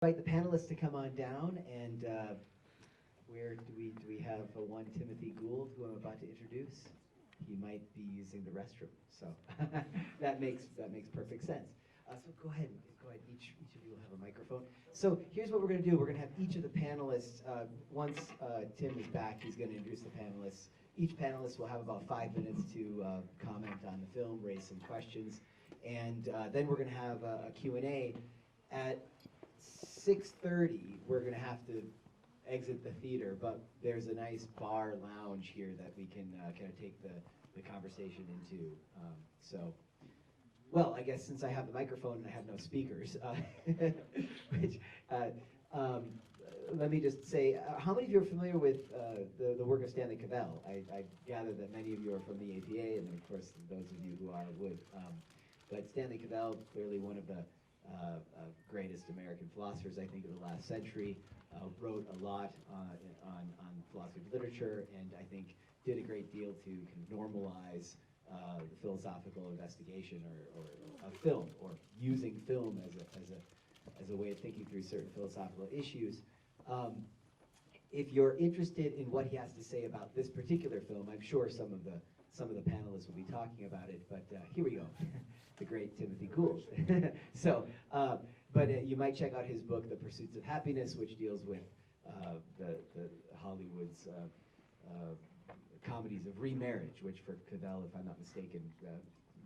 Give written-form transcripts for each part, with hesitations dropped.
Invite the panelists to come on down, and where do we have one Timothy Gould, who I'm about to introduce? He might be using the restroom, so that makes perfect sense. So go ahead. Each of you will have a microphone. So here's what we're going to do. We're going to have each of the panelists. Once Tim is back, he's going to introduce the panelists. Each panelist will have about 5 minutes to comment on the film, raise some questions, and then we're going to have a Q&A. At 6:30, we're going to have to exit the theater, but there's a nice bar lounge here that we can kind of take the conversation into. Well, I guess since I have the microphone and I have no speakers, let me just say, how many of you are familiar with the work of Stanley Cavell? I gather that many of you are from the APA, and then of course those of you who are would. But Stanley Cavell, clearly one of the greatest American philosophers, I think, of the last century, wrote a lot on philosophy of literature, and I think did a great deal to kind of normalize the philosophical investigation or of film, or using film as a way of thinking through certain philosophical issues. If you're interested in what he has to say about this particular film, I'm sure some of the panelists will be talking about it, but here we go. The great Timothy Gould. But you might check out his book, The Pursuits of Happiness, which deals with the Hollywood's comedies of remarriage, which for Cavell, if I'm not mistaken,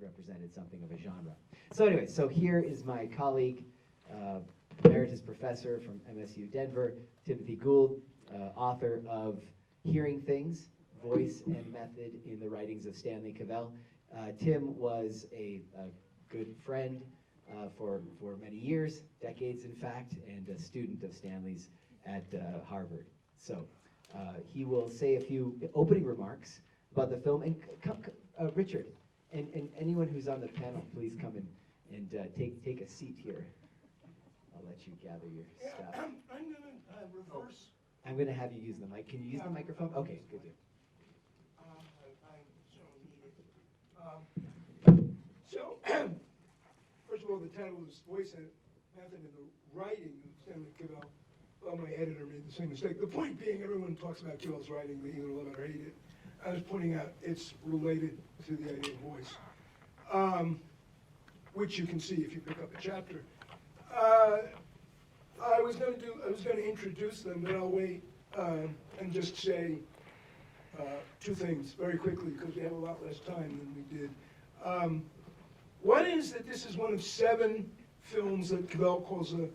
represented something of a genre. So anyway, so here is my colleague, emeritus professor from MSU Denver, Timothy Gould, author of Hearing Things, Voice and Method in the Writings of Stanley Cavell. Tim was a good friend for many years, decades in fact, and a student of Stanley's at Harvard. So he will say a few opening remarks about the film. And Richard, and anyone who's on the panel, please come and take a seat here. I'll let you gather your stuff. I'm going to reverse. I'm going to have you use the mic. Can you use the microphone? Okay, good deal. So, first of all, the title is Voice and Method in the Writing of Stanley Cavell. Well, my editor made the same mistake. The point being, everyone talks about Cavell's writing, they either love it or hate it. I was pointing out it's related to the idea of voice, which you can see if you pick up a chapter. I was going to introduce them, but I'll wait and just say two things very quickly, because we have a lot less time than we did. One is that this is one of 7 films that Cavell calls a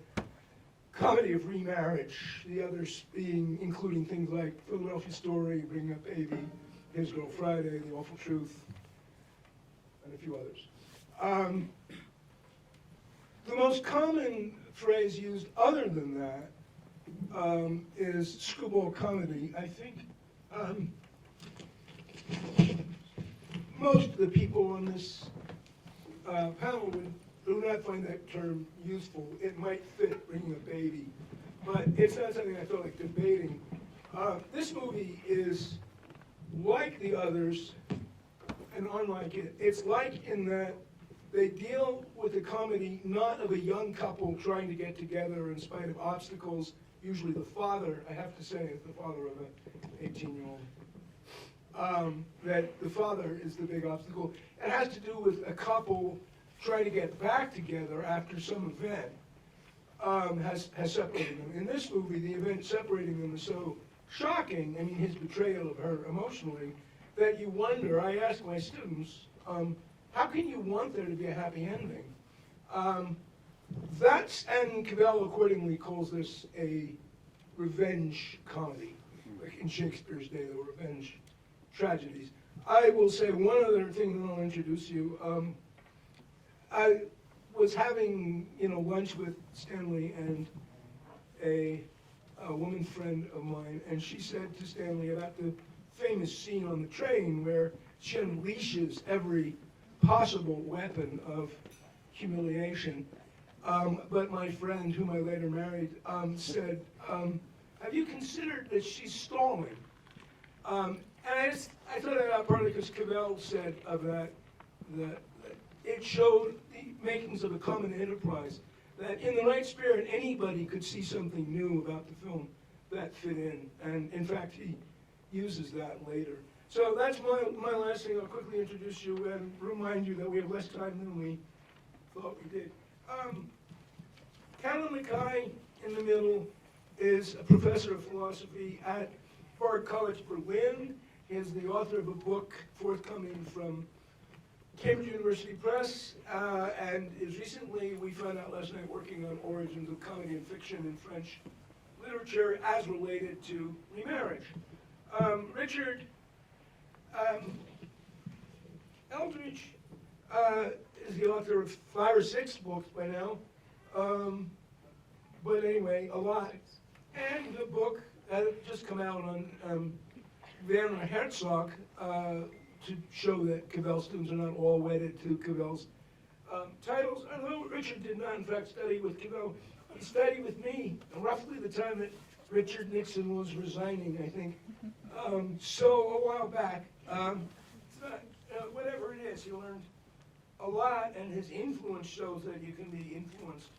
comedy of remarriage. The others including things like Philadelphia Story, Bring Up Baby, His Girl Friday, The Awful Truth, and a few others. The most common phrase used other than that is screwball comedy. I think most of the people on this panel do not find that term useful. It might fit Bringing a Baby, but it's not something I feel like debating. This movie is like the others and unlike it. It's like in that they deal with the comedy not of a young couple trying to get together in spite of obstacles. Usually the father, I have to say, is the father of an 18-year-old. That the father is the big obstacle. It has to do with a couple trying to get back together after some event has separated them. In this movie, the event separating them is so shocking, I mean his betrayal of her emotionally, that you wonder, I ask my students, how can you want there to be a happy ending? And Cavell accordingly calls this a revenge comedy. Like in Shakespeare's day, there were revenge tragedies. I will say one other thing, and I'll introduce you. I was having lunch with Stanley and a woman friend of mine, and she said to Stanley about the famous scene on the train where she unleashes every possible weapon of humiliation. But my friend, whom I later married, said, have you considered that she's stalling? And I thought that out partly because Cavell said of that it showed the makings of a common enterprise that in the right spirit, anybody could see something new about the film that fit in. And in fact, he uses that later. So that's my last thing. I'll quickly introduce you and remind you that we have less time than we thought we did. Callum Mackay in the middle is a professor of philosophy at Bard College, Berlin. He is the author of a book forthcoming from Cambridge University Press, and is recently, we found out last night, working on origins of comedy and fiction in French literature as related to remarriage. Richard Eldridge is the author of 5 or 6 books by now, but anyway, a lot. And the book that had just come out on Werner Herzog, to show that Cavell students are not all wedded to Cavell's titles. Although Richard did not, in fact, study with Cavell, he studied with me roughly the time that Richard Nixon was resigning, I think. So a while back. It's not, whatever it is, he learned a lot, and his influence shows that you can be influenced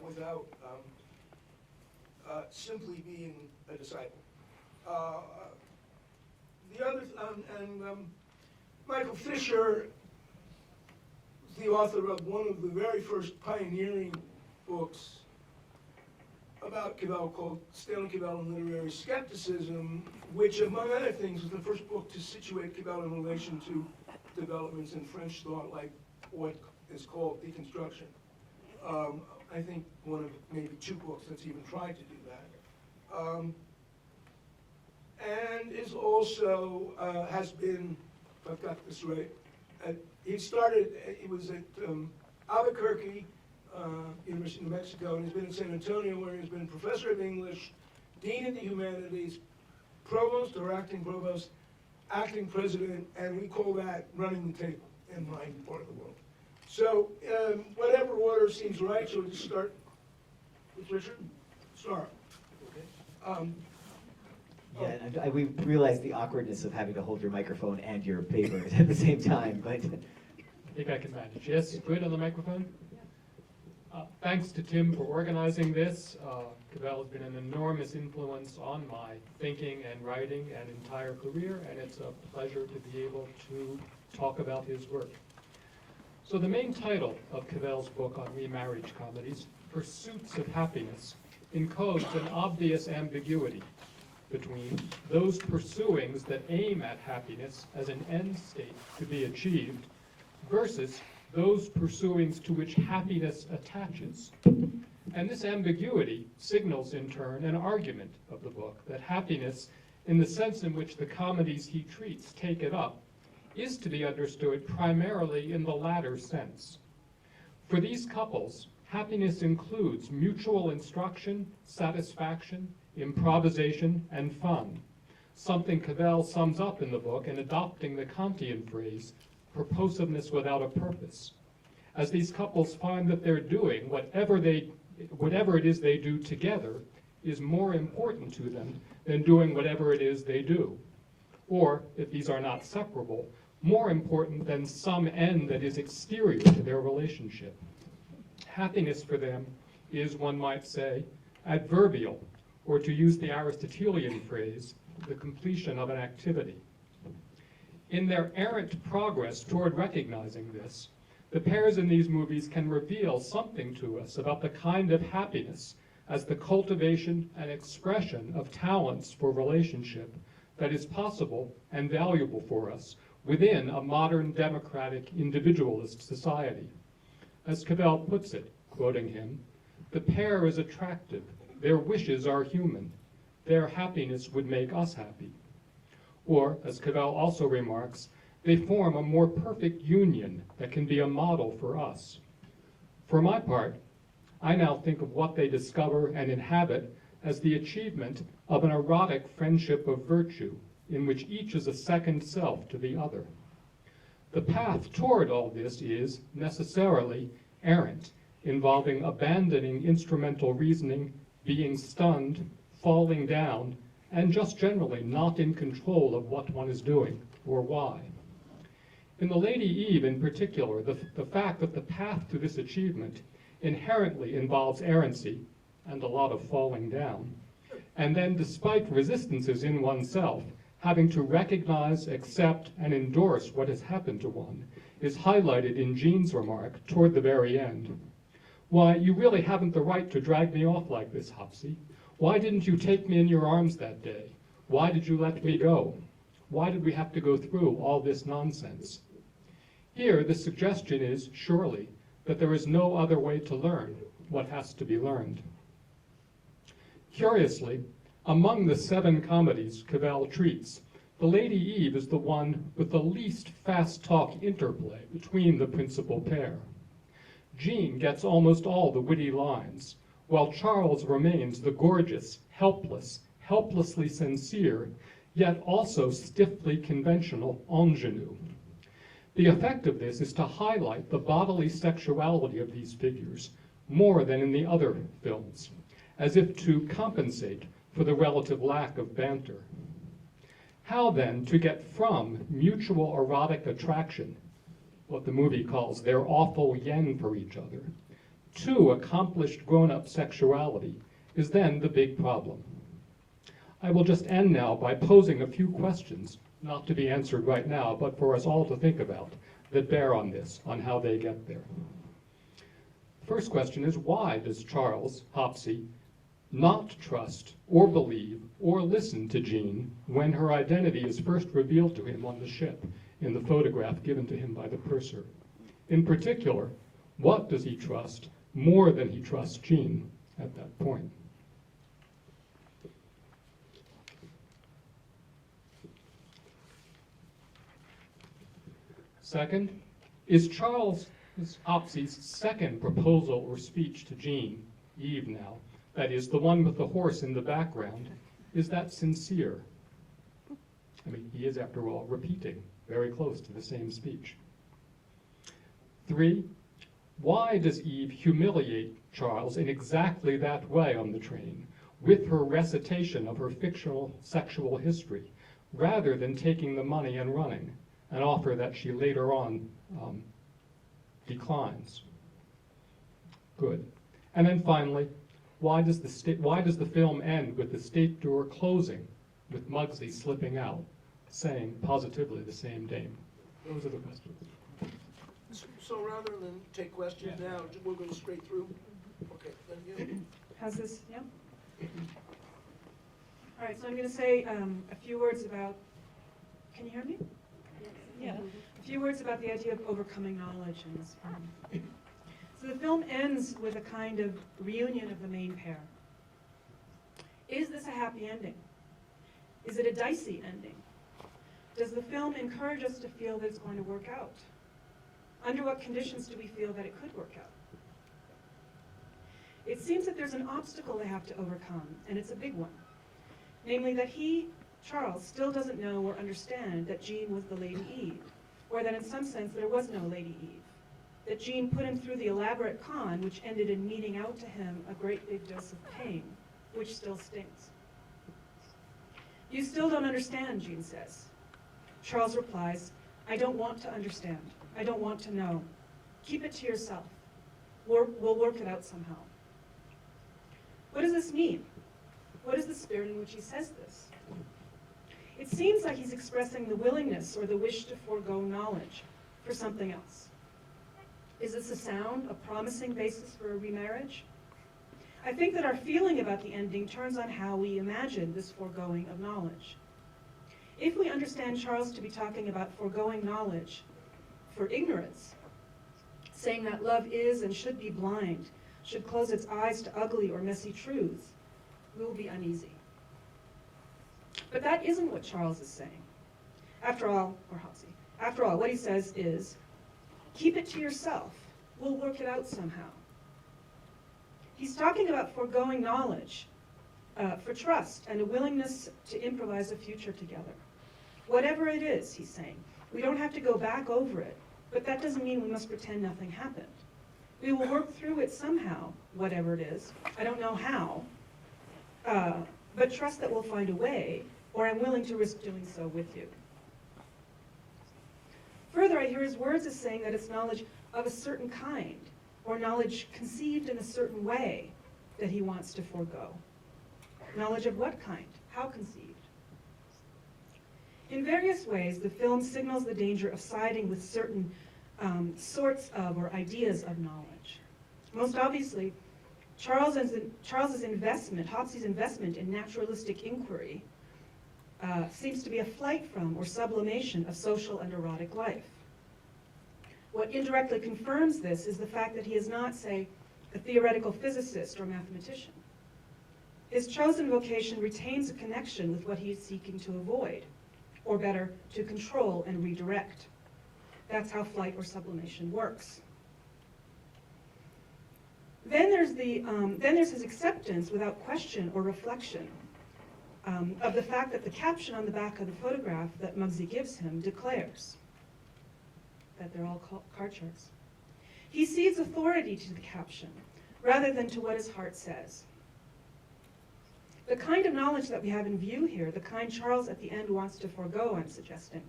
without simply being a disciple. The other, Michael Fisher is the author of one of the very first pioneering books about Cavell called Stanley Cavell and Literary Skepticism, which, among other things, was the first book to situate Cavell in relation to developments in French thought, like what is called deconstruction. I think one of maybe 2 books that's even tried to do that. And is also, has been, if I've got this right, he was at Albuquerque, University of New Mexico, and he's been in San Antonio, where he's been professor of English, dean of the humanities, provost or acting provost, acting president, and we call that running the table in my part of the world. So whatever order seems right, so we'll just start with Richard. Start. Okay. Yeah, and we realize the awkwardness of having to hold your microphone and your paper at the same time, but... I think I can manage. Yes, good on the microphone? Thanks to Tim for organizing this. Cavell has been an enormous influence on my thinking and writing and entire career, and it's a pleasure to be able to talk about his work. So the main title of Cavell's book on remarriage comedies, Pursuits of Happiness, encodes an obvious ambiguity between those pursuings that aim at happiness as an end state to be achieved versus those pursuings to which happiness attaches. And this ambiguity signals, in turn, an argument of the book that happiness, in the sense in which the comedies he treats take it up, is to be understood primarily in the latter sense. For these couples, happiness includes mutual instruction, satisfaction, improvisation, and fun, something Cavell sums up in the book in adopting the Kantian phrase, purposiveness without a purpose, as these couples find that they're doing whatever it is they do together is more important to them than doing whatever it is they do. Or, if these are not separable, more important than some end that is exterior to their relationship. Happiness for them is, one might say, adverbial, or to use the Aristotelian phrase, the completion of an activity. In their errant progress toward recognizing this, the pairs in these movies can reveal something to us about the kind of happiness as the cultivation and expression of talents for relationship that is possible and valuable for us within a modern democratic individualist society. As Cavell puts it, quoting him, "The pair is attractive, their wishes are human, their happiness would make us happy." Or, as Cavell also remarks, they form a more perfect union that can be a model for us. For my part, I now think of what they discover and inhabit as the achievement of an erotic friendship of virtue, in which each is a second self to the other. The path toward all this is, necessarily, errant, involving abandoning instrumental reasoning, being stunned, falling down, and just generally not in control of what one is doing or why. In The Lady Eve in particular, the fact that the path to this achievement inherently involves errancy and a lot of falling down, and then despite resistances in oneself, having to recognize, accept, and endorse what has happened to one, is highlighted in Jean's remark toward the very end. Why, you really haven't the right to drag me off like this, Hopsy. Why didn't you take me in your arms that day? Why did you let me go? Why did we have to go through all this nonsense? Here, the suggestion is, surely, that there is no other way to learn what has to be learned. Curiously, among the 7 comedies Cavell treats, the Lady Eve is the one with the least fast-talk interplay between the principal pair. Jean gets almost all the witty lines, while Charles remains the gorgeous, helpless, helplessly sincere, yet also stiffly conventional ingenue. The effect of this is to highlight the bodily sexuality of these figures more than in the other films, as if to compensate for the relative lack of banter. How then to get from mutual erotic attraction, what the movie calls their awful yen for each other, to accomplished grown-up sexuality is then the big problem. I will just end now by posing a few questions, not to be answered right now, but for us all to think about, that bear on this, on how they get there. First question is, why does Charles, Hopsy, not trust or believe or listen to Jean when her identity is first revealed to him on the ship in the photograph given to him by the purser? In particular, what does he trust more than he trusts Jean at that point? Second, is Charles Hopsy's second proposal or speech to Jean, Eve now, that is, the one with the horse in the background, is that sincere? I mean, he is, after all, repeating very close to the same speech. 3, why does Eve humiliate Charles in exactly that way on the train, with her recitation of her fictional sexual history, rather than taking the money and running, an offer that she later on declines? Good. And then finally, why does the film end with the state door closing, with Muggsy slipping out, saying positively the same dame? Those are the questions. So rather than take questions now, we'll go straight through? Okay, then you. How's this? Yeah? All right, so I'm going to say a few words about, can you hear me? Yeah. A few words about the idea of overcoming knowledge in this film. So the film ends with a kind of reunion of the main pair. Is this a happy ending? Is it a dicey ending? Does the film encourage us to feel that it's going to work out? Under what conditions do we feel that it could work out? It seems that there's an obstacle they have to overcome, and it's a big one. Namely that he, Charles, still doesn't know or understand that Jean was the Lady Eve, or that in some sense there was no Lady Eve. That Jean put him through the elaborate con, which ended in meting out to him a great big dose of pain, which still stings. You still don't understand, Jean says. Charles replies, I don't want to understand. I don't want to know. Keep it to yourself. We'll work it out somehow. What does this mean? What is the spirit in which he says this? It seems like he's expressing the willingness or the wish to forego knowledge for something else. Is this a sound, a promising basis for a remarriage? I think that our feeling about the ending turns on how we imagine this foregoing of knowledge. If we understand Charles to be talking about foregoing knowledge for ignorance, saying that love is and should be blind, should close its eyes to ugly or messy truths, we will be uneasy. But that isn't what Charles is saying. After all, what he says is, keep it to yourself. We'll work it out somehow. He's talking about foregoing knowledge for trust and a willingness to improvise a future together. Whatever it is, he's saying, we don't have to go back over it, but that doesn't mean we must pretend nothing happened. We will work through it somehow, whatever it is. I don't know how, but trust that we'll find a way, or I'm willing to risk doing so with you. Further, I hear his words as saying that it's knowledge of a certain kind, or knowledge conceived in a certain way that he wants to forego? Knowledge of what kind? How conceived? In various ways, the film signals the danger of siding with certain sorts of or ideas of knowledge. Most obviously, Charles's investment, Hopsey's investment in naturalistic inquiry seems to be a flight from or sublimation of social and erotic life. What indirectly confirms this is the fact that he is not, say, a theoretical physicist or mathematician. His chosen vocation retains a connection with what he is seeking to avoid, or better, to control and redirect. That's how flight or sublimation works. Then there's his acceptance without question or reflection of the fact that the caption on the back of the photograph that Muggsy gives him declares that they're all card charts. He cedes authority to the caption rather than to what his heart says. The kind of knowledge that we have in view here, the kind Charles at the end wants to forego, I'm suggesting,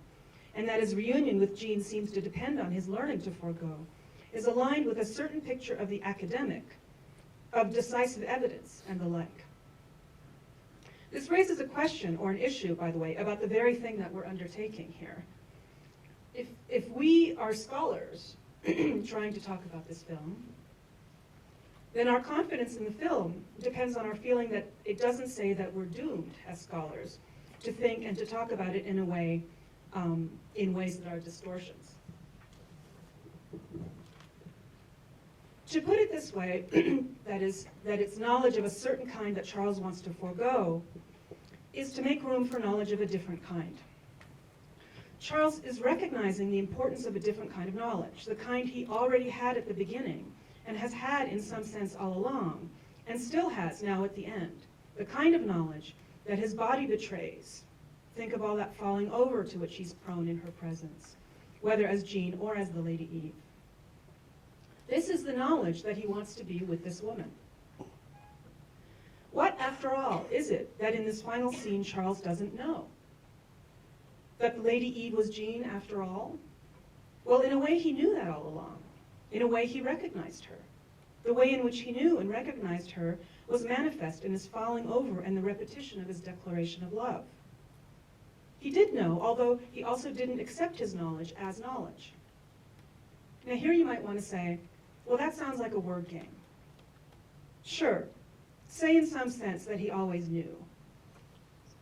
and that his reunion with Jean seems to depend on his learning to forego, is aligned with a certain picture of the academic, of decisive evidence and the like. This raises a question, or an issue, by the way, about the very thing that we're undertaking here. If we are scholars trying to talk about this film, then our confidence in the film depends on our feeling that it doesn't say that we're doomed as scholars to think and to talk about it in a way, in ways that are distortions. To put it this way, that it's knowledge of a certain kind that Charles wants to forego, is to make room for knowledge of a different kind. Charles is recognizing the importance of a different kind of knowledge, the kind he already had at the beginning, and has had in some sense all along, and still has now at the end, the kind of knowledge that his body betrays. Think of all that falling over to which he's prone in her presence, whether as Jean or as the Lady Eve. This is the knowledge that he wants to be with this woman. What, after all, is it that in this final scene Charles doesn't know? That the Lady Eve was Jean, after all? Well, in a way he knew that all along. In a way he recognized her. The way in which he knew and recognized her was manifest in his falling over and the repetition of his declaration of love. He did know, although he also didn't accept his knowledge as knowledge. Now here you might want to say, well, that sounds like a word game. Sure, say in some sense that he always knew,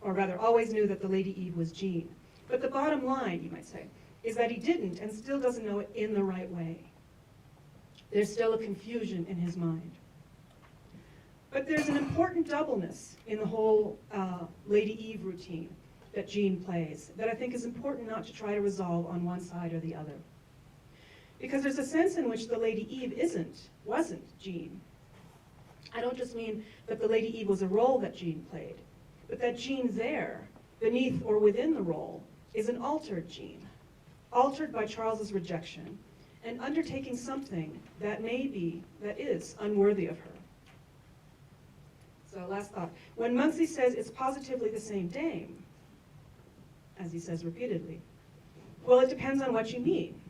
or rather always knew that the Lady Eve was Jean. But the bottom line, you might say, is that he didn't and still doesn't know it in the right way. There's still a confusion in his mind. But there's an important doubleness in the whole Lady Eve routine that Jean plays that I think is important not to try to resolve on one side or the other. Because there's a sense in which the Lady Eve wasn't Jean. I don't just mean that the Lady Eve was a role that Jean played, but that Jean there, beneath or within the role, is an altered Jean, altered by Charles's rejection, and undertaking something that is unworthy of her. So last thought. When Muggsy says it's positively the same dame, as he says repeatedly, well, it depends on what you mean.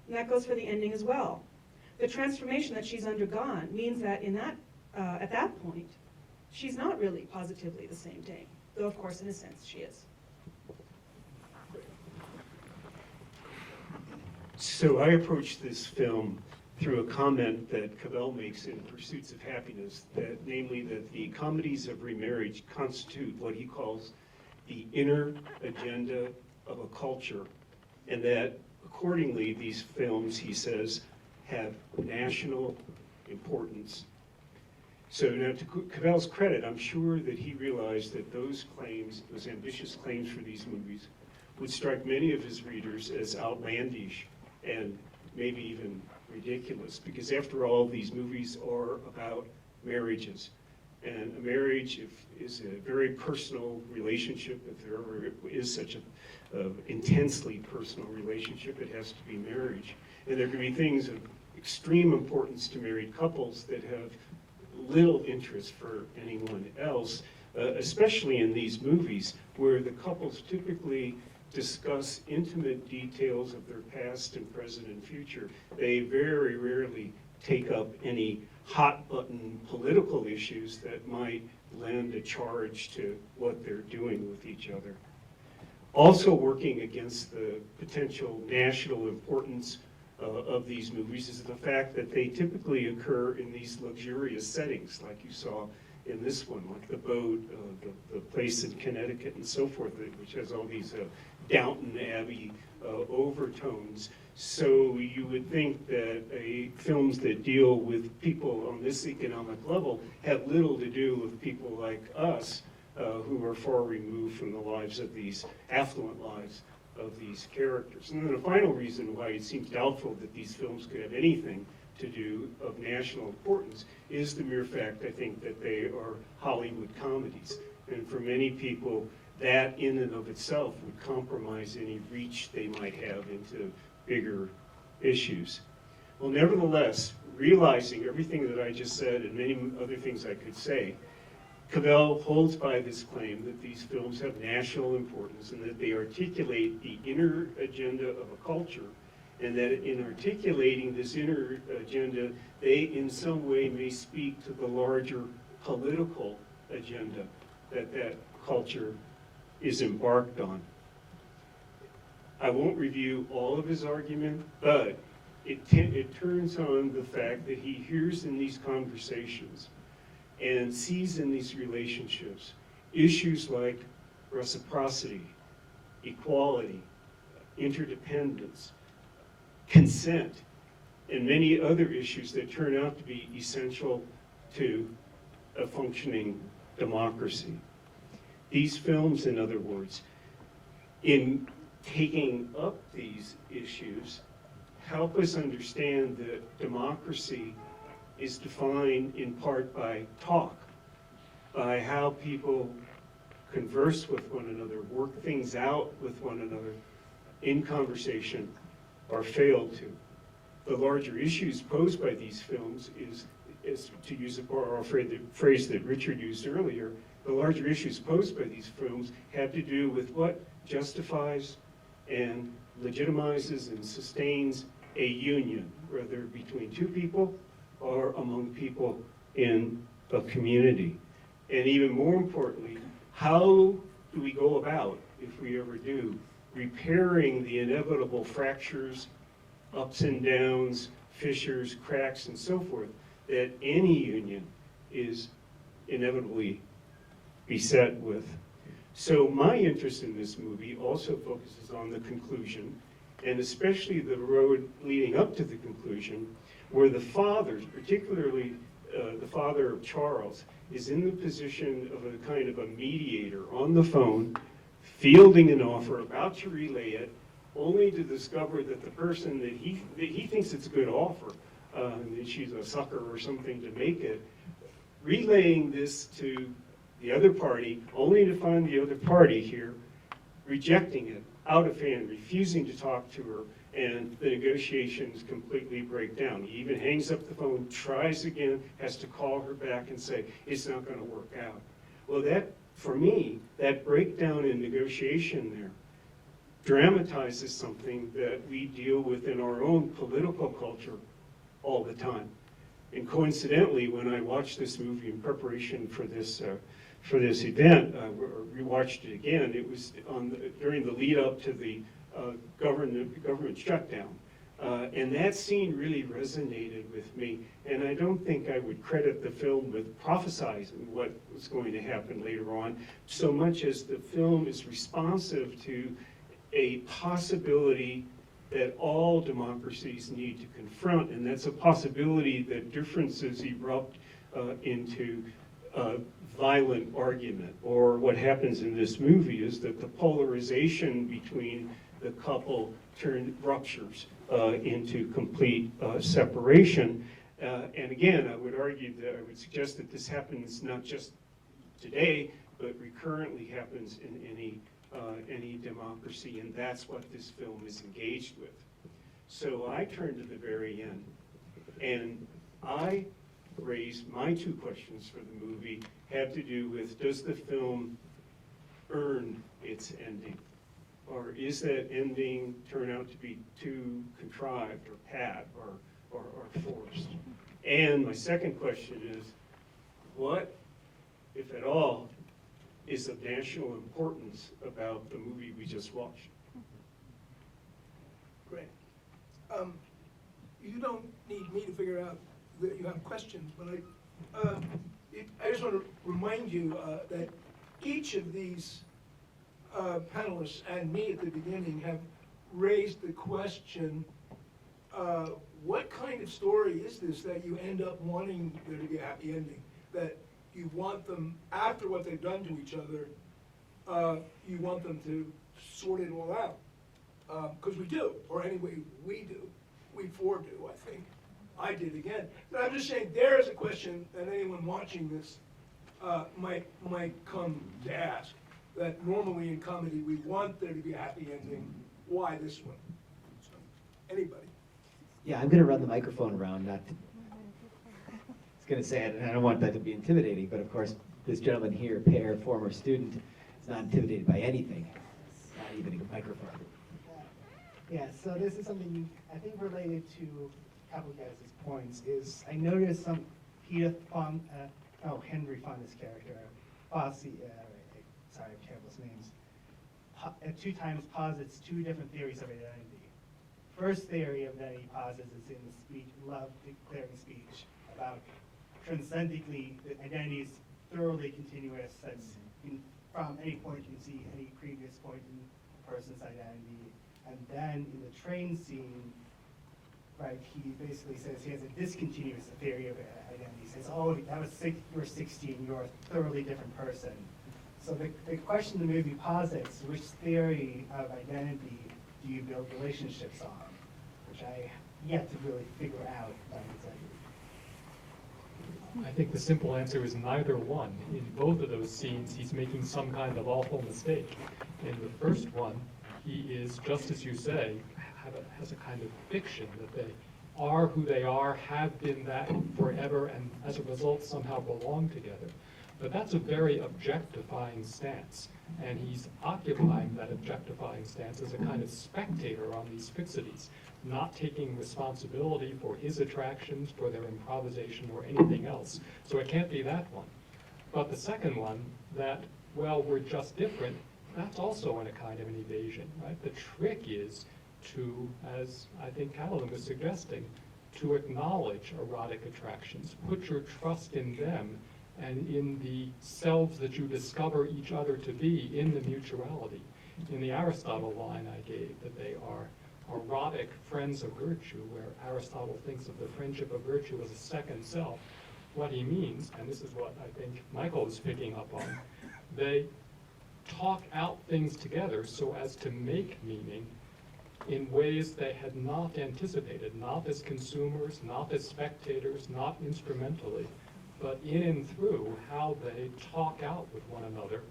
And that goes for the ending as well. The transformation that she's undergone means that at that point, she's not really positively the same dame, though of course in a sense she is. So I approached this film through a comment that Cavell makes in Pursuits of Happiness, that namely that the comedies of remarriage constitute what he calls the inner agenda of a culture, and that accordingly these films, he says, have national importance. So now to Cavell's credit, I'm sure that he realized that those claims, those ambitious claims for these movies, would strike many of his readers as outlandish and maybe even ridiculous, because after all, these movies are about marriages. And a marriage is a very personal relationship. If there ever is such a intensely personal relationship, it has to be marriage. And there can be things of extreme importance to married couples that have little interest for anyone else, especially in these movies where the couples typically discuss intimate details of their past and present and future. They very rarely take up any hot-button political issues that might lend a charge to what they're doing with each other. Also working against the potential national importance of these movies is the fact that they typically occur in these luxurious settings, like you saw in this one, like the boat, the place in Connecticut and so forth, which has all these Downton Abbey overtones. So you would think that films that deal with people on this economic level have little to do with people like us, who are far removed from the lives of these affluent lives of these characters. And then the final reason why it seems doubtful that these films could have anything to do of national importance is the mere fact, I think, that they are Hollywood comedies. And for many people, that in and of itself would compromise any reach they might have into bigger issues. Well, nevertheless, realizing everything that I just said and many other things I could say, Cavell holds by this claim that these films have national importance and that they articulate the inner agenda of a culture, and that in articulating this inner agenda, they in some way may speak to the larger political agenda that that culture is embarked on. I won't review all of his argument, but it turns on the fact that he hears in these conversations and sees in these relationships issues like reciprocity, equality, interdependence, consent, and many other issues that turn out to be essential to a functioning democracy. These films, in other words, in taking up these issues, help us understand that democracy is defined in part by talk, by how people converse with one another, work things out with one another in conversation, or fail to. The larger issues posed by these films is to use a phrase that Richard used earlier, the larger issues posed by these films have to do with what justifies and legitimizes and sustains a union, whether between two people or among people in a community. And even more importantly, how do we go about, if we ever do, repairing the inevitable fractures, ups and downs, fissures, cracks, and so forth, that any union is inevitably beset with. So my interest in this movie also focuses on the conclusion, and especially the road leading up to the conclusion, where the father, particularly the father of Charles, is in the position of a kind of a mediator on the phone, fielding an offer, about to relay it, only to discover that the person that he thinks it's a good offer, that she's a sucker or something to make it, relaying this to the other party, only to find the other party here rejecting it, out of hand, refusing to talk to her, and the negotiations completely break down. He even hangs up the phone, tries again, has to call her back and say, it's not going to work out. Well, that, for me, that breakdown in negotiation there dramatizes something that we deal with in our own political culture all the time. And coincidentally, when I watched this movie in preparation for this event, rewatched it again. It was during the lead up to the government shutdown, and that scene really resonated with me. And I don't think I would credit the film with prophesizing what was going to happen later on, so much as the film is responsive to a possibility that all democracies need to confront, and that's a possibility that differences erupt into violent argument. Or what happens in this movie is that the polarization between the couple ruptures into complete separation. And again, I would suggest that this happens not just today, but recurrently happens in any democracy, and that's what this film is engaged with. So I turn to the very end, and I raised my two questions for the movie have to do with, does the film earn its ending? Or is that ending turn out to be too contrived or pat or are forced? And my second question is, what, if at all, is of national importance about the movie we just watched? Great. You don't need me to figure out that you have questions, but I just want to remind you that each of these panelists and me at the beginning have raised the question, what kind of story is this that you end up wanting there to be a happy ending? That you want them, after what they've done to each other, you want them to sort it all out. Because we do, or anyway, we do. We four do, I think. I did again. But I'm just saying, there is a question that anyone watching this might come to ask. That normally in comedy, we want there to be a happy ending. Why this one? So, anybody? Yeah, I'm gonna run the microphone around, not to, I was gonna say it, and I don't want that to be intimidating, but of course, this gentleman here, Pear, former student, is not intimidated by anything, not even a microphone. Yeah, so this is something I think related to a couple of guys' points is I noticed some Henry Fonda's character, Fosse, sorry, I'm terrible with names, at 2 times posits 2 different theories of identity. First theory of identity posits is in the speech, love declaring speech, about transcendently, the identity is thoroughly continuous, that's from any point you can see any previous point in a person's identity. And then in the train scene, right, he basically says he has a discontinuous theory of identity. He says, oh, that was you were 16, you're a thoroughly different person. So the question the movie posits, which theory of identity do you build relationships on? Which I yet to really figure out by I think the simple answer is neither one. In both of those scenes, he's making some kind of awful mistake. In the first one, he is, just as you say, has a kind of fiction that they are who they are, have been that forever, and as a result somehow belong together. But that's a very objectifying stance, and he's occupying that objectifying stance as a kind of spectator on these fixities, not taking responsibility for his attractions, for their improvisation, or anything else. So it can't be that one. But the second one, that, well, we're just different, that's also in a kind of an evasion, right? The trick is to, as I think Cavell was suggesting, to acknowledge erotic attractions, put your trust in them and in the selves that you discover each other to be in the mutuality. In the Aristotle line I gave, that they are erotic friends of virtue, where Aristotle thinks of the friendship of virtue as a second self. What he means, and this is what I think Michael is picking up on, they talk out things together so as to make meaning in ways they had not anticipated, not as consumers, not as spectators, not instrumentally, but in and through how they talk out with one another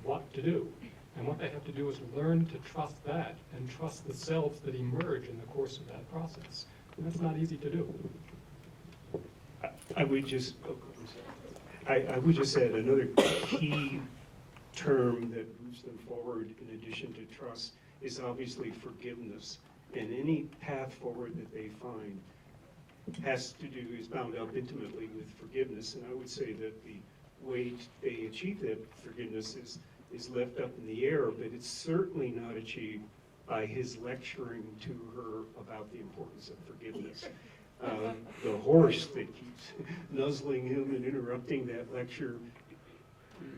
what to do. And what they have to do is learn to trust that and trust the selves that emerge in the course of that process. And that's not easy to do. I would just, I would just add another key term that moves them forward in addition to trust is obviously forgiveness. And any path forward that they find is bound up intimately with forgiveness. And I would say that the way they achieve that forgiveness is left up in the air, but it's certainly not achieved by his lecturing to her about the importance of forgiveness. The horse that keeps nuzzling him and interrupting that lecture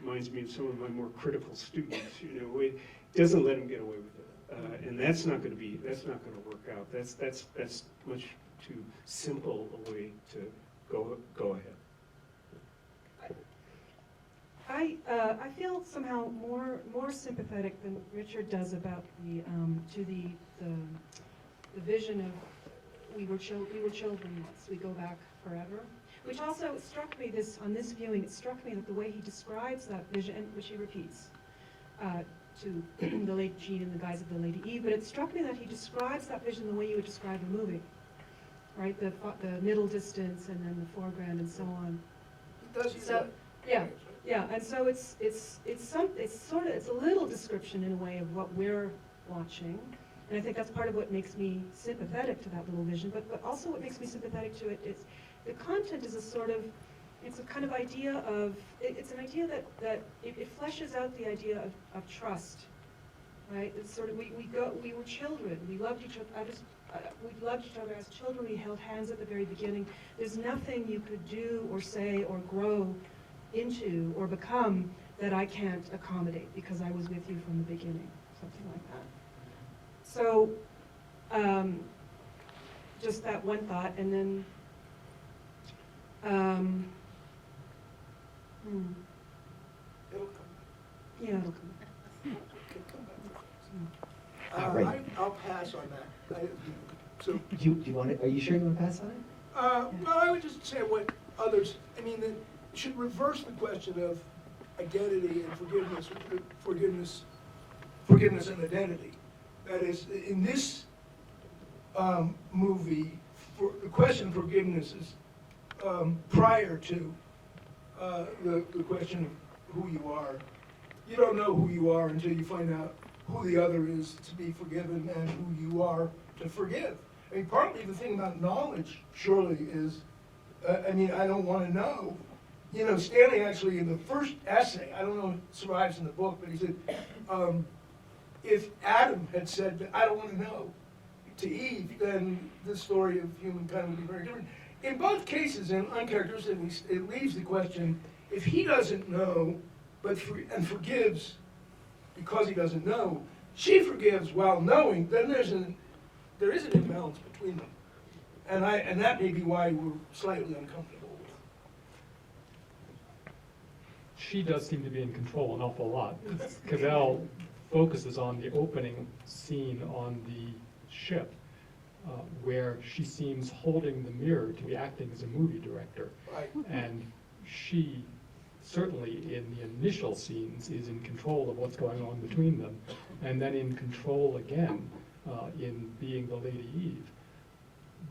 reminds me of some of my more critical students. You know, it doesn't let him get away with it, and that's not going to work out. That's much too simple a way to go ahead. I feel somehow more sympathetic than Richard does about the vision of we were children once, we go back forever. Which also struck me on this viewing, it struck me that the way he describes that vision, which he repeats to the Lady Jean in the guise of the Lady Eve, but it struck me that he describes that vision the way you would describe a movie, right? The middle distance and then the foreground and so on. Does he? So, yeah, and so it's a little description in a way of what we're watching, And I think that's part of what makes me sympathetic to that little vision, but also what makes me sympathetic to it is the content is a sort of, it's a kind of idea of, it's an idea that it fleshes out the idea of trust, right? It's sort of, we were children, we loved each other, we loved each other as children, we held hands at the very beginning. There's nothing you could do or say or grow into or become that I can't accommodate because I was with you from the beginning, something like that. So, just that one thought, and then, It'll come yeah, it'll come. Right. I'll pass on that. So, Do you want to, are you sure you want to pass on it? well, I would just say what others, I mean, that should reverse the question of identity and forgiveness and identity. That is, in this movie, the question of forgiveness is prior to the question of who you are. You don't know who you are until you find out who the other is to be forgiven and who you are to forgive. I mean, partly the thing about knowledge, surely, is, I mean, I don't want to know. You know, Stanley actually, in the first essay, I don't know if it survives in the book, but he said, if Adam had said, I don't want to know, to Eve, then the story of humankind would be very different. In both cases, and uncharacteristically, it leaves the question, if he doesn't know, and forgives because he doesn't know, she forgives while knowing, then there is an imbalance between them. And that may be why we're slightly uncomfortable with it. She does seem to be in control an awful lot. Cavell focuses on the opening scene on the ship, where she seems holding the mirror to be acting as a movie director. Right. And she, certainly in the initial scenes, is in control of what's going on between them, and then in control again in being the Lady Eve.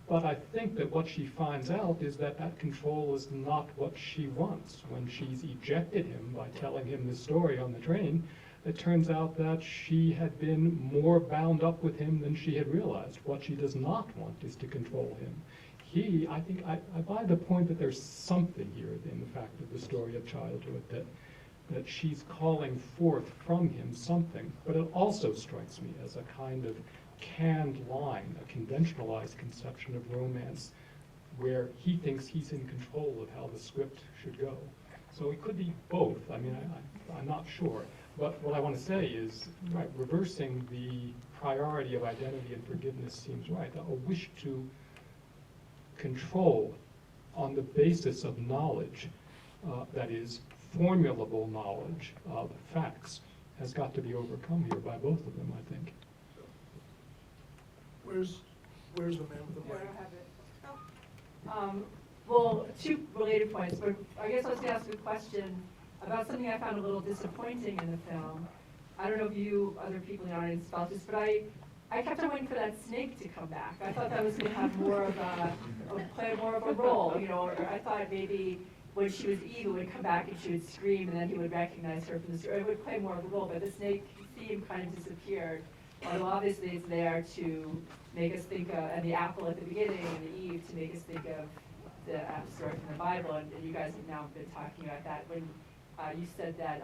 But I think that what she finds out is that that control is not what she wants. When she's ejected him by telling him the story on the train, it turns out that she had been more bound up with him than she had realized. What she does not want is to control him. I think I buy the point that there's something here in the fact of the story of childhood, that she's calling forth from him something, but it also strikes me as a kind of canned line, a conventionalized conception of romance, where he thinks he's in control of how the script should go. So it could be both. I mean, I'm not sure. But what I want to say is, right, reversing the priority of identity and forgiveness seems right. A wish to control on the basis of knowledge, that is, formulable knowledge of facts, has got to be overcome here by both of them, I think. Where's the man with the Here, mic? I have it. Well, two related points, but I guess I was going to ask a question about something I found a little disappointing in the film. I don't know if you, other people in the audience, felt this, but I kept on waiting for that snake to come back. I thought that was going to have more of play more of a role, you know, or I thought maybe when she was Eve, it would come back and she would scream, and then he would recognize her from the story. It would play more of a role, but the snake theme kind of disappeared. Although obviously it's there to make us think of, and the apple at the beginning, and the Eve to make us think of the story from the Bible, and you guys have now been talking about that. When you said that,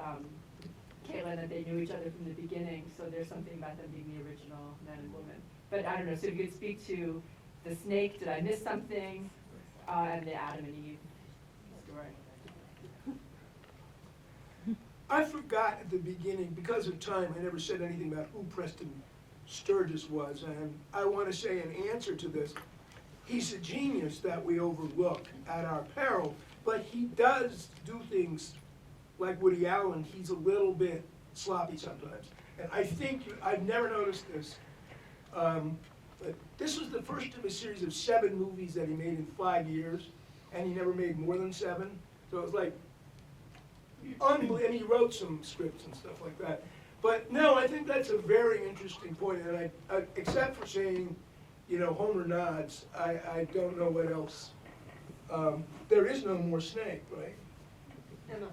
Caitlin, that they knew each other from the beginning, so there's something about them being the original man and woman. But I don't know, so if you could speak to the snake, did I miss something, and the Adam and Eve story. I forgot at the beginning, because of time, I never said anything about who Preston Sturges was, and I want to say in answer to this, he's a genius that we overlook at our peril, but he does do things like Woody Allen. He's a little bit sloppy sometimes. And I think, I've never noticed this, but this was the first of a series of 7 movies that he made in 5 years, and he never made more than 7. So it was like, unbelievable, and he wrote some scripts and stuff like that. But no, I think that's a very interesting point, and I except for saying, you know, Homer nods, I don't know what else. There is no more snake, right? Emma.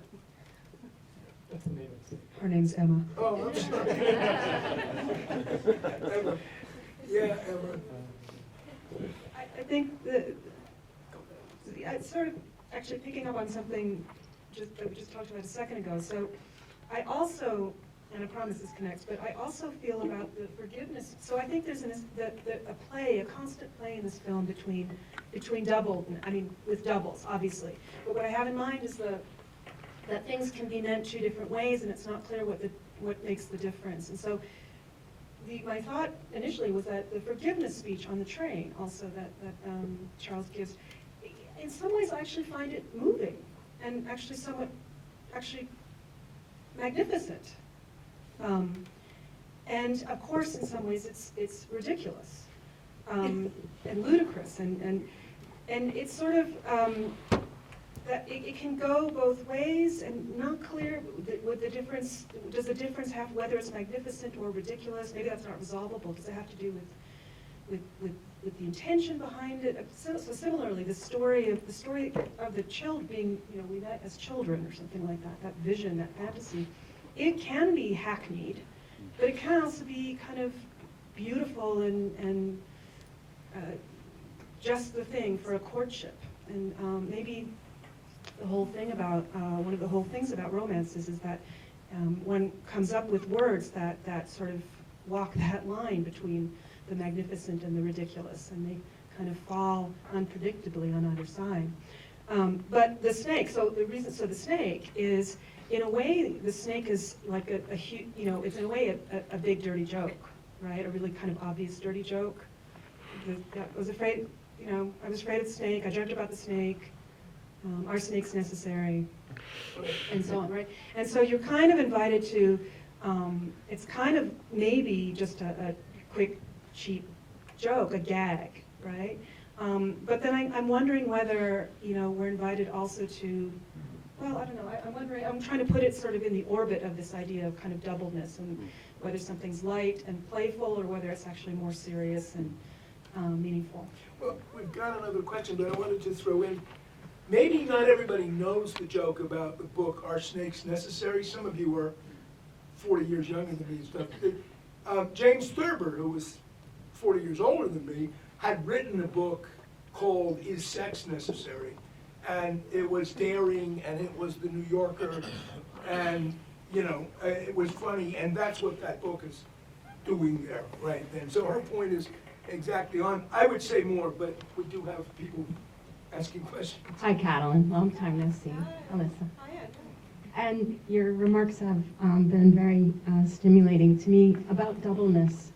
That's the name of the snake. Her name's Emma. Oh, I'm sorry. Emma. Yeah, Emma. I think it's sort of actually picking up on something that we just talked about a second ago. So I also, and I promise this connects, but I also feel about the forgiveness. So I think there's a constant play in this film between with doubles, obviously. But what I have in mind is that things can be meant two different ways, and it's not clear what makes the difference. And so my thought initially was that the forgiveness speech on the train, also that Charles gives, in some ways I actually find it moving and actually somewhat magnificent. And of course, in some ways, it's ridiculous and ludicrous, and it's sort of that it can go both ways, and not clear what the difference. Does the difference have whether it's magnificent or ridiculous? Maybe that's not resolvable. Does it have to do with the intention behind it? So similarly, the story of the child being, we met as children or something like that. That vision, that fantasy. It can be hackneyed, but it can also be kind of beautiful and just the thing for a courtship. And maybe the whole thing about, one of the whole things about romances is that one comes up with words that sort of walk that line between the magnificent and the ridiculous, and they kind of fall unpredictably on either side. But the snake, so the snake is, in a way, the snake is like a huge, it's in a way a big dirty joke, right? A really kind of obvious dirty joke. I was afraid of the snake. I dreamt about the snake. Are snakes necessary? And so on, right? And so you're kind of invited to. It's kind of maybe just a quick, cheap joke, a gag, right? But then I'm wondering whether we're invited also to. Well, I don't know. I'm wondering. I'm trying to put it sort of in the orbit of this idea of kind of doubleness, and whether something's light and playful, or whether it's actually more serious and meaningful. Well, we've got another question, but I wanted to throw in. Maybe not everybody knows the joke about the book, Are Snakes Necessary? Some of you are 40 years younger than me and stuff. James Thurber, who was 40 years older than me, had written a book called Is Sex Necessary? And it was daring, and it was the New Yorker, and it was funny, and that's what that book is doing there right then. So her point is exactly on. I would say more, but we do have people asking questions. Hi, Catalin. Long time no see. Alyssa. And your remarks have been very stimulating to me about doubleness.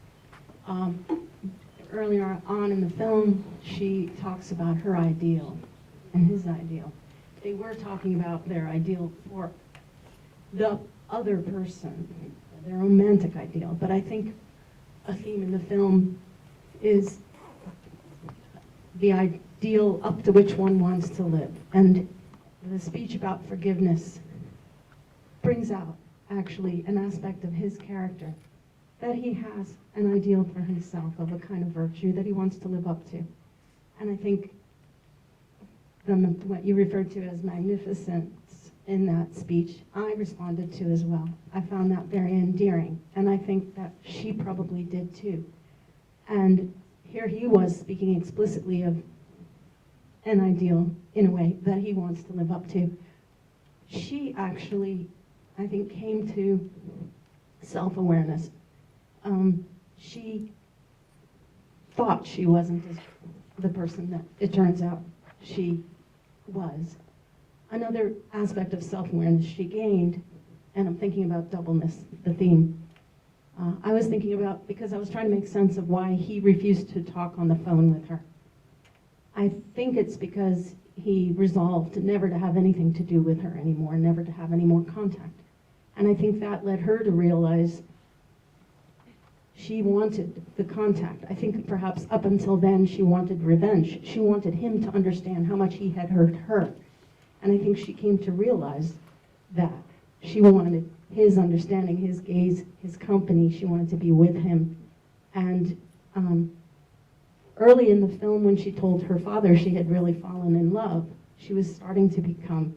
Earlier on in the film, she talks about her ideal and his ideal. They were talking about their ideal for the other person, their romantic ideal. But I think a theme in the film is the ideal up to which one wants to live. And the speech about forgiveness brings out actually an aspect of his character, that he has an ideal for himself of a kind of virtue that he wants to live up to. And I think what you referred to as magnificence in that speech, I responded to as well. I found that very endearing, and I think that she probably did too. And here he was speaking explicitly of an ideal, in a way, that he wants to live up to. She actually, I think, came to self-awareness. She thought she wasn't the person that it turns out she was. Another aspect of self-awareness she gained, and I'm thinking about doubleness, the theme. I was thinking about, because I was trying to make sense of why he refused to talk on the phone with her. I think it's because he resolved never to have anything to do with her anymore, never to have any more contact. And I think that led her to realize she wanted the contact. I think perhaps up until then she wanted revenge. She wanted him to understand how much he had hurt her. And I think she came to realize that. She wanted his understanding, his gaze, his company. She wanted to be with him. And early in the film, when she told her father she had really fallen in love, she was starting to become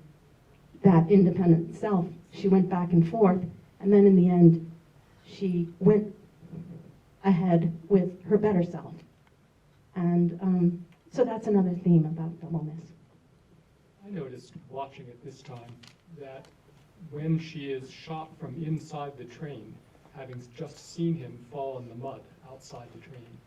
that independent self. She went back and forth, and then in the end, she went ahead with her better self. And so that's another theme about doubleness. I noticed watching it this time that when she is shot from inside the train, having just seen him fall in the mud outside the train,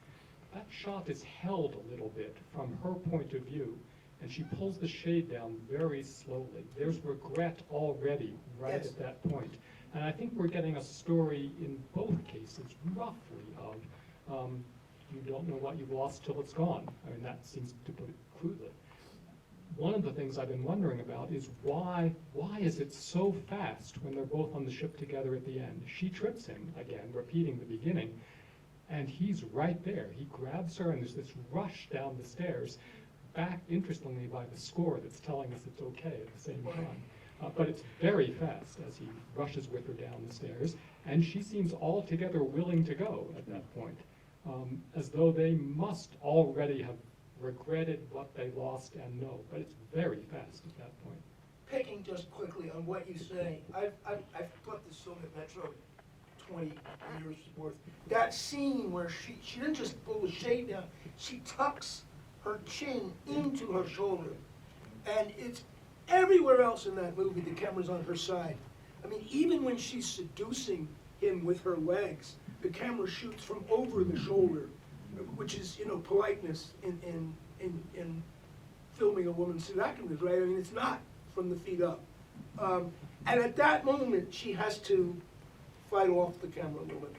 that shot is held a little bit from her point of view, and she pulls the shade down very slowly. There's regret already right Yes. at that point. And I think we're getting a story in both cases, roughly, of you don't know what you've lost till it's gone. I mean, that seems to put it crudely. One of the things I've been wondering about is why is it so fast when they're both on the ship together at the end? She trips him, again, repeating the beginning, and he's right there. He grabs her, and there's this rush down the stairs, backed, interestingly, by the score that's telling us it's okay at the same time. But it's very fast as he rushes with her down the stairs, and she seems altogether willing to go at that point, as though they must already have regretted what they lost and know, but it's very fast at that point. Picking just quickly on what you say, I've put this film at Metro 20 years worth. That scene where she didn't just pull the shade down, she tucks her chin into her shoulder. And it's everywhere else in that movie, the camera's on her side. I mean, even when she's seducing him with her legs, the camera shoots from over the shoulder, which is, politeness in filming a woman seductive, right? I mean, it's not from the feet up. And at that moment, she has to fight off the camera a little bit.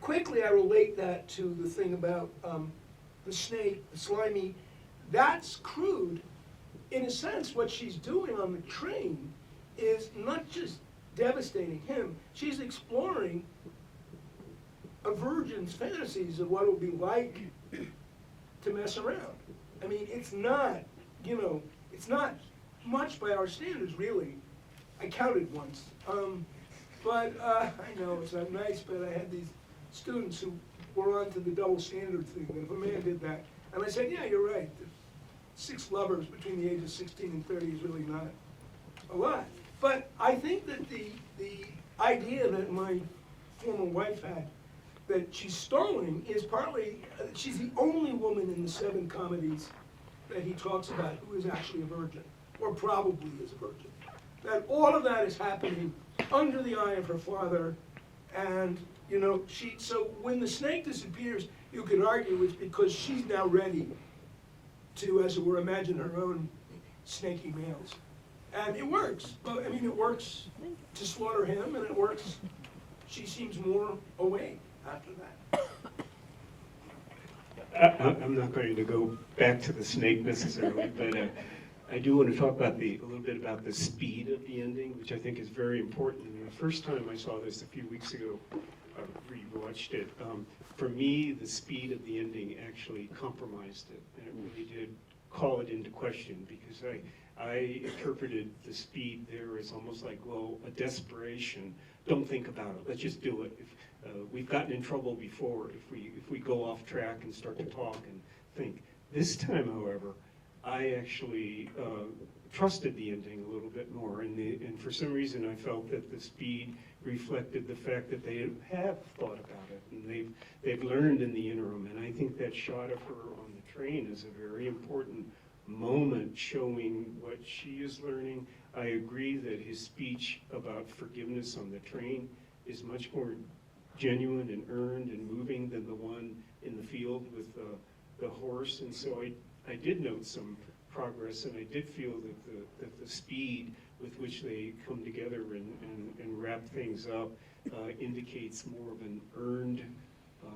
Quickly, I relate that to the thing about the snake, the slimy. That's crude. In a sense, what she's doing on the train is not just devastating him, she's exploring a virgin's fantasies of what it would be like to mess around. I mean, it's not, it's not much by our standards, really. I counted once. But I know it's not nice, but I had these students who were onto the double standard thing, that if a man did that, and I said, yeah, you're right. 6 lovers between the ages of 16 and 30 is really not a lot. But I think that the idea that my former wife had, that she's stalling, is partly, she's the only woman in the 7 comedies that he talks about who is actually a virgin, or probably is a virgin. That all of that is happening under the eye of her father, and so when the snake disappears, you could argue it's because she's now ready to, as it were, imagine her own snaky males. And it works. But, I mean, it works to slaughter him, and it works, she seems more awake after that. I'm not going to go back to the snake necessarily, but I do want to talk about a little bit about the speed of the ending, which I think is very important. And the first time I saw this a few weeks ago, rewatched it. For me, the speed of the ending actually compromised it, and it really did call it into question, because I interpreted the speed there as almost like, well, a desperation. Don't think about it. Let's just do it. We've gotten in trouble before if we go off track and start to talk and think. This time, however, I actually trusted the ending a little bit more, and for some reason I felt that the speed reflected the fact that they have thought about it, and they've learned in the interim. And I think that shot of her on the train is a very important moment showing what she is learning. I agree that his speech about forgiveness on the train is much more genuine and earned and moving than the one in the field with the horse. And so I did note some progress, and I did feel that the speed with which they come together and wrap things up indicates more of an earned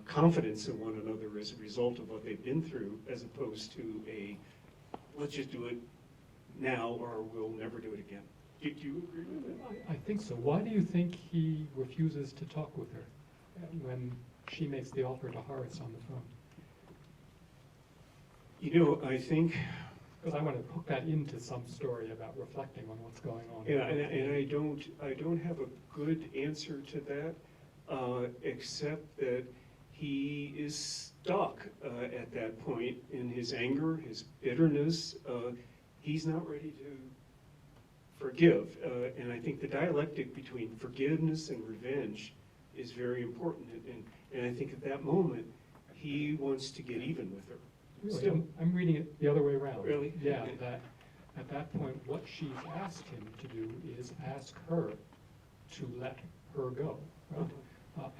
confidence in one another as a result of what they've been through, as opposed to let's just do it now or we'll never do it again. Do you agree with that? I think so. Why do you think he refuses to talk with her when she makes the offer to Horace on the phone? I think... Because I want to hook that into some story about reflecting on what's going on. Yeah, and I don't have a good answer to that, except that he is stuck at that point in his anger, his bitterness. He's not ready to forgive, and I think the dialectic between forgiveness and revenge is very important. And I think at that moment, he wants to get even with her. Really, Still. I'm reading it the other way around. Really? Yeah, that at that point, what she's asked him to do is ask her to let her go, right?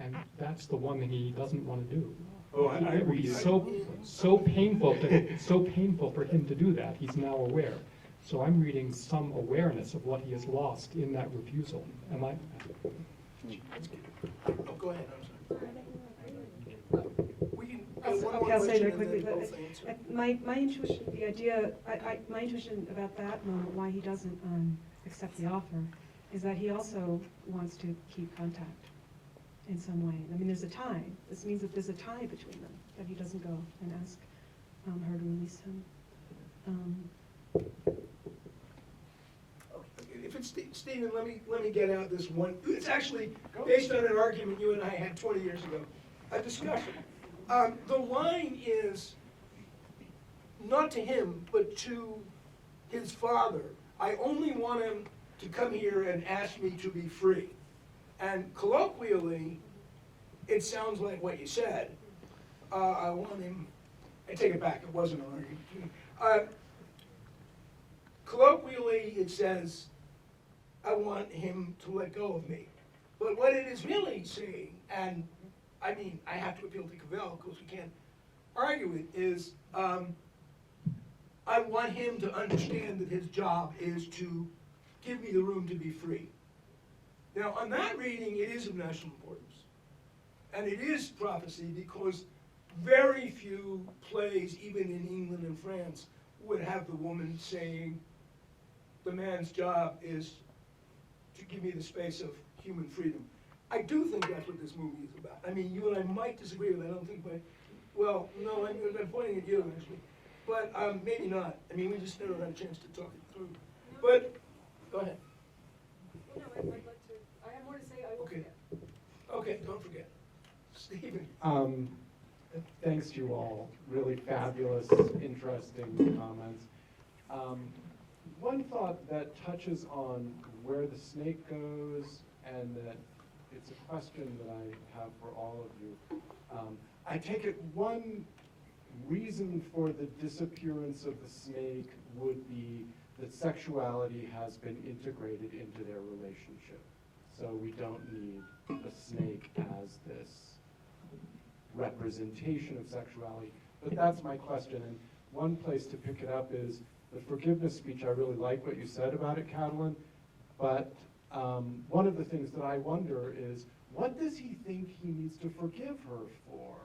And that's the one thing he doesn't want to do. Oh, I It would be read it. so painful for him to do that. He's now aware. So I'm reading some awareness of what he has lost in that refusal. Am I? Oh, go ahead, I'm sorry. We can I'll get one okay, more I'll say question very and then quickly, but both answer. my intuition, the idea, my intuition about that moment, why he doesn't accept the offer, is that he also wants to keep contact in some way. I mean, there's a tie. This means that there's a tie between them, that he doesn't go and ask her to release him. If it's Stephen, let me get out this one. It's actually based on an argument you and I had 20 years ago, a discussion. The line is not to him, but to his father. I only want him to come here and ask me to be free. And colloquially, it sounds like what you said. I want him, I take it back, it wasn't an argument. Colloquially, it says, I want him to let go of me. But what it is really saying, and I mean, I have to appeal to Cavell because we can't argue it, is I want him to understand that his job is to give me the room to be free. Now, on that reading, it is of national importance. And it is prophecy because very few plays, even in England and France, would have the woman saying, the man's job is to give me the space of human freedom. I do think that's what this movie is about. I mean, you and I might disagree with it. I don't think, well, no, I'm pointing at you, actually. But maybe not. I mean, we just never had a chance to talk it through. But, go ahead. No, I'd like to, I have more to say, I will Okay. forget. Okay, don't forget. Stephen. Thanks to you all. Really fabulous, interesting comments. One thought that touches on where the snake goes, and that it's a question that I have for all of you. I take it one reason for the disappearance of the snake would be that sexuality has been integrated into their relationship. So we don't need the snake as this representation of sexuality. But that's my question. And one place to pick it up is the forgiveness speech. I really like what you said about it, Catalin. But one of the things that I wonder is, what does he think he needs to forgive her for?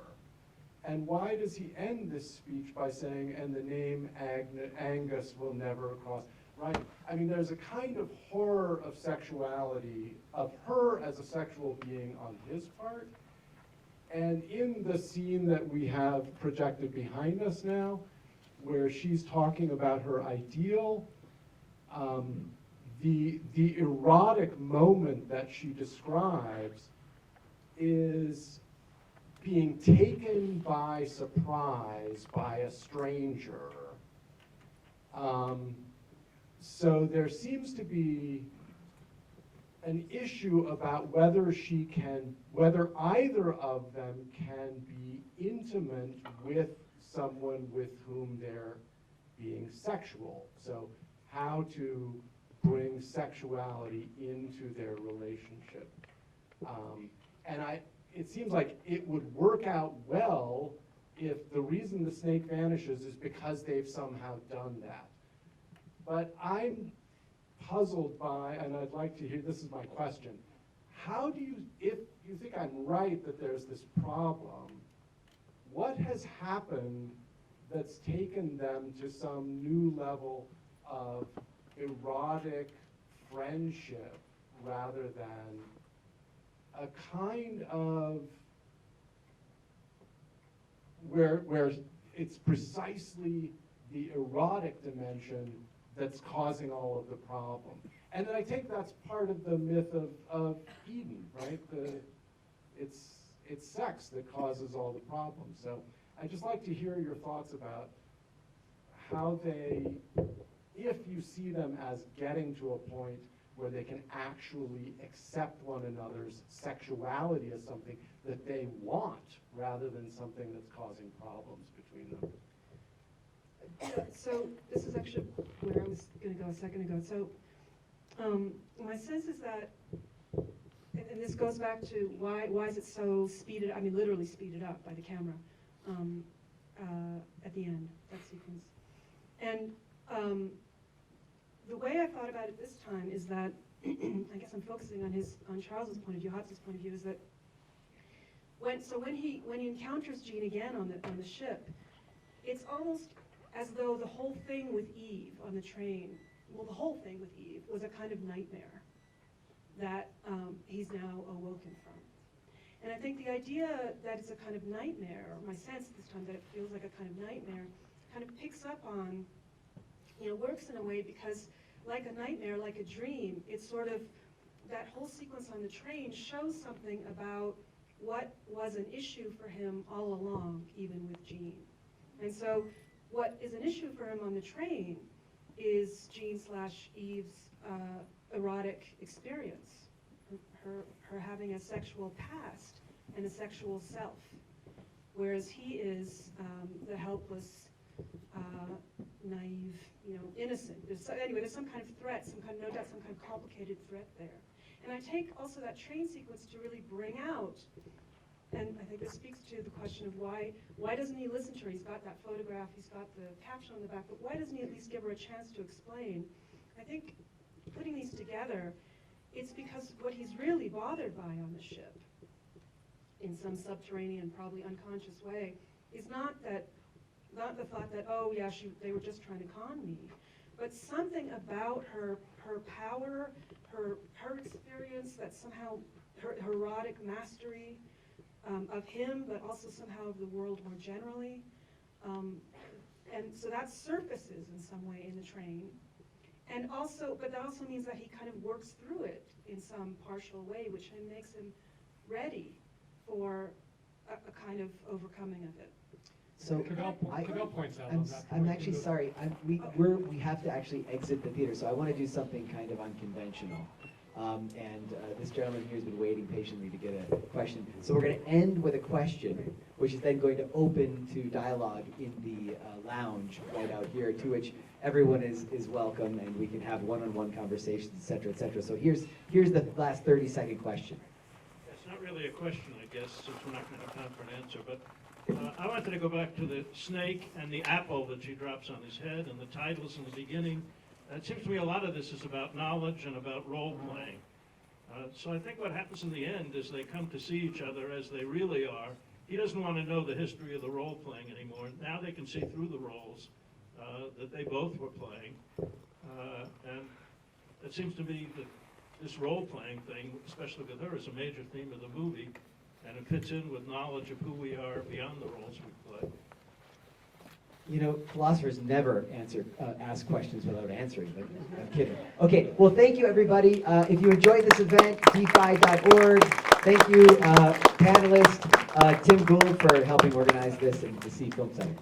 And why does he end this speech by saying, and the name Angus will never cross, right? I mean, there's a kind of horror of sexuality, of her as a sexual being on his part. And in the scene that we have projected behind us now, where she's talking about her ideal, the erotic moment that she describes is being taken by surprise by a stranger. So there seems to be an issue about whether either of them can be intimate with someone with whom they're being sexual. So how to bring sexuality into their relationship. And it seems like it would work out well if the reason the snake vanishes is because they've somehow done that. But I'm puzzled by, and I'd like to hear, this is my question, how do you, if you think I'm right that there's this problem, what has happened that's taken them to some new level of erotic friendship rather than a kind of where it's precisely the erotic dimension that's causing all of the problem. And I think that's part of the myth of Eden, right? It's sex that causes all the problems. So I'd just like to hear your thoughts about how they, if you see them as getting to a point where they can actually accept one another's sexuality as something that they want, rather than something that's causing problems between them. So this is actually where I was going to go a second ago. So my sense is that, and this goes back to why is it so speeded, I mean literally speeded up by the camera at the end, that sequence. And the way I thought about it this time is that, I guess I'm focusing on Charles's point of view, Hobbes's point of view, is that when he encounters Jean again on the ship, it's almost as though the whole thing with Eve on the train, well, the whole thing with Eve was a kind of nightmare that he's now awoken from. And I think the idea that it's a kind of nightmare, or my sense this time that it feels like a kind of nightmare, kind of picks up on, works in a way because like a nightmare, like a dream, it's sort of, that whole sequence on the train shows something about what was an issue for him all along, even with Jean. And so what is an issue for him on the train is Jean/Eve's erotic experience, her having a sexual past and a sexual self, whereas he is the helpless, naive, innocent. There's some kind of threat, no doubt some kind of complicated threat there. And I take also that train sequence to really bring out, and I think this speaks to the question of why doesn't he listen to her? He's got that photograph, he's got the caption on the back, but why doesn't he at least give her a chance to explain? I think putting these together, it's because what he's really bothered by on the ship, in some subterranean, probably unconscious way, is not the thought that, oh yeah, they were just trying to con me, but something about her power, her experience, that somehow her erotic mastery of him, but also somehow of the world more generally. And so that surfaces in some way in the train. But that also means that he kind of works through it in some partial way, which makes him ready for a kind of overcoming of it. So Cavell points out on that I'm point, actually too. sorry. We have to actually exit the theater, so I want to do something kind of unconventional. This gentleman here has been waiting patiently to get a question. So we're going to end with a question, which is then going to open to dialogue in the lounge right out here, to which everyone is welcome, and we can have one-on-one conversations, et cetera, et cetera. So here's the last 30-second question. It's not really a question, I guess, since we're not going to have time for an answer, but I wanted to go back to the snake and the apple that she drops on his head and the titles in the beginning. It seems to me a lot of this is about knowledge and about role-playing. So I think what happens in the end is they come to see each other as they really are. He doesn't want to know the history of the role-playing anymore. Now they can see through the roles that they both were playing. And it seems to me that this role-playing thing, especially with her, is a major theme of the movie, and it fits in with knowledge of who we are beyond the roles we play. Philosophers never ask questions without answering, but I'm kidding. Okay, well, thank you, everybody. If you enjoyed this event, dfi.org. Thank you, panelists, Tim Gould for helping organize this, and the C Film Center.